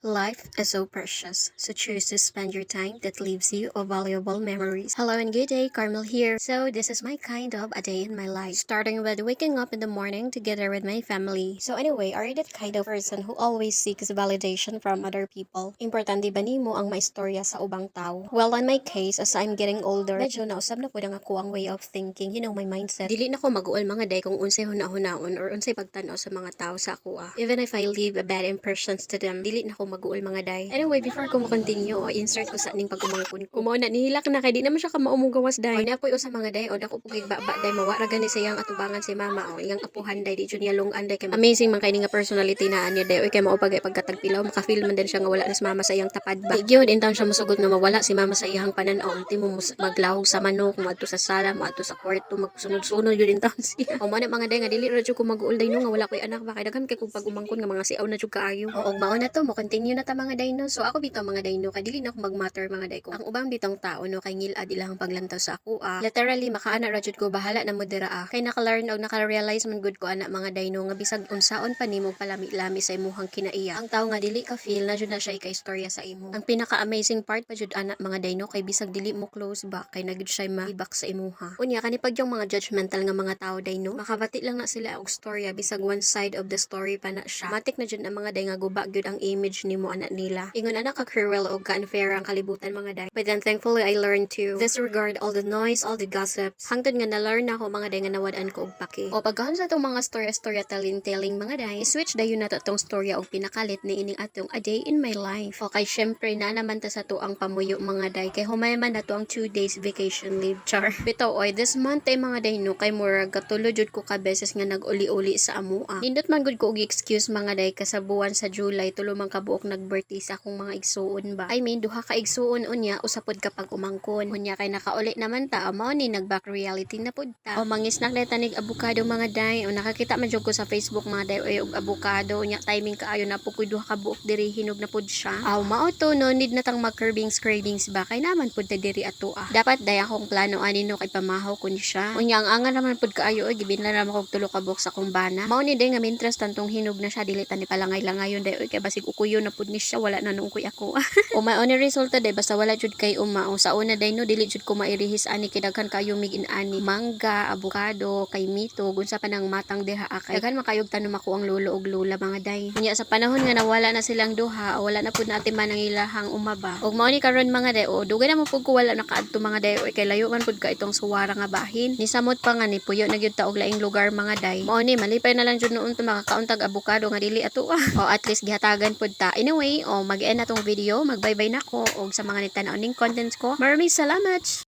Life is so precious, so choose to spend your time that leaves you a valuable memories. Hello and good day, Carmel here. So this is my kind of a day in my life, starting with waking up in the morning together with my family. So anyway, are you that kind of person who always seeks validation from other people? Importante ba nimo ang maistorya sa ubang tao? Well, in my case, as I'm getting older, medyo nausab na po ang ako ang way of thinking, my mindset. Dili na ko mag-uol mga day kung unsay hunahunaon or unsay pagtanaw sa mga tao sa ako. Even if I leave a bad impressions to them, dili na ko mag-uol mga day. Anyway, before ko ma-continue, insert ko sa ning pagkumangkon ko. Kumaw na nihilak na kay di naman siya ka maumugawas day. O napoy usa mga day o dako pugig baba day mawara gani siyang atubangan si mama o iyang apuhan day di jud niya lungan day kay amazing man kay ni nga personality na anya day o kay mao pagay pagkatagpilaw makafeel man din siya nga wala na si mama sa iyang tapad ba. Gyud intang siya musugod nga mawala si mama sa iyang panan-aw ultimo maglahog sa manok, moadto sa sala, moadto sa kwarto, magsunod-sunod yun intang siya. O man mga day nga dili ra jud ko mag-uol day no nga wala koy anak ba kay daghan kay kung pag-umangkon nga mga siaw na jud kaayo. O mao na to mo continue na ta mga dayno. So ako bitaw mga dayno kay dili na ako mag-matter mga day ko. Ang ubang bitong tao no kay ngil ilang paglantaw sa ako literally makaana ra jud ko bahala na mo dira kay naka-learn og naka-realize man gud ko ana mga dayno nga bisag unsaon pa nimo palami-lami sa imuhang kinaiya. Ang tao nga dili ka feel na jud na siya ika-istorya sa imo. Ang pinaka-amazing part pa jud ana mga dayno kay bisag dili mo close ba kay nagud siya mahibak sa imuha. Unya kani pag yung mga judgmental nga mga tao dayno makabati lang na sila og storya bisag one side of the story pa na siya. Matik na jud ang mga day nga guba gyud ang image nimo ana nila. Ingon ana ka cruel o ka-unfair ang kalibutan mga day. But then thankfully I learned to disregard all the noise, all the gossips. Hangtod nga na-learn na ako mga day nga nawad-an ko og paki. O pagkahon sa itong mga storya telling mga day, switch dayon na to itong storya og pinakalit ni ining atong a day in my life. O kay syempre na naman ta sa to ang pamuyo mga day kay humayman na to ang 2 days vacation leave char. Bitaw oy this month ay mga day no kay murag katulo jud ko ka beses nga nag-uli-uli sa amua. Nindot man gud ko og excuse mga day kasabuan sa July tulo man ka buok nag-birthday sa akong mga igsuon ba. I mean duha ka igsuon unya usapod kapag umangkon. Unya kay nakauli naman ta mao ni nag-back reality na pud ta. O mangisnak na tanig avocado mga day o nakakita man jud ko sa Facebook mga day og avocado unya timing kaayo na pud duha ka buok diri hinog na pud siya. Aw mao to no need na tang mag-cravings ba kay naman pud ta diri ato Dapat day akong plano ani no kay pamahaw kun siya. Unya ang angan naman pud kaayo gibin na naman kog tulo ka buok sa akong bana. Mao ni day nga mintres tantong hinog na siya dili ta ni palangay-langayon day kay basig ukuyo na pud ni siya wala na nung kuy ako. O mao ni resulta day basta wala jud kay uma o sa una day no dili jud ko mairihis ani kay daghan kayo mig ani mangga, avocado, kay mito unsa pa nang matang deha kay daghan makayog tanom ako ang lolo ug lola mga day. Unya sa panahon nga nawala na silang duha wala na pud natin man ang ilahang umaba. Og mao ni karon mga day o dugay na mo pud ko wala nakaadto mga day kay layo man pud ka itong suwara nga bahin. Ni samot pa nga ni puyo na gyud ta og laing lugar mga day. Mao ni malipay na lang jud noon to makakauntag avocado nga dili ato o at least gihatagan pud ta. Anyway, mag-end na tong video, mag-bye-bye na ko og sa mga nitanaw ning contents ko. Maraming salamat.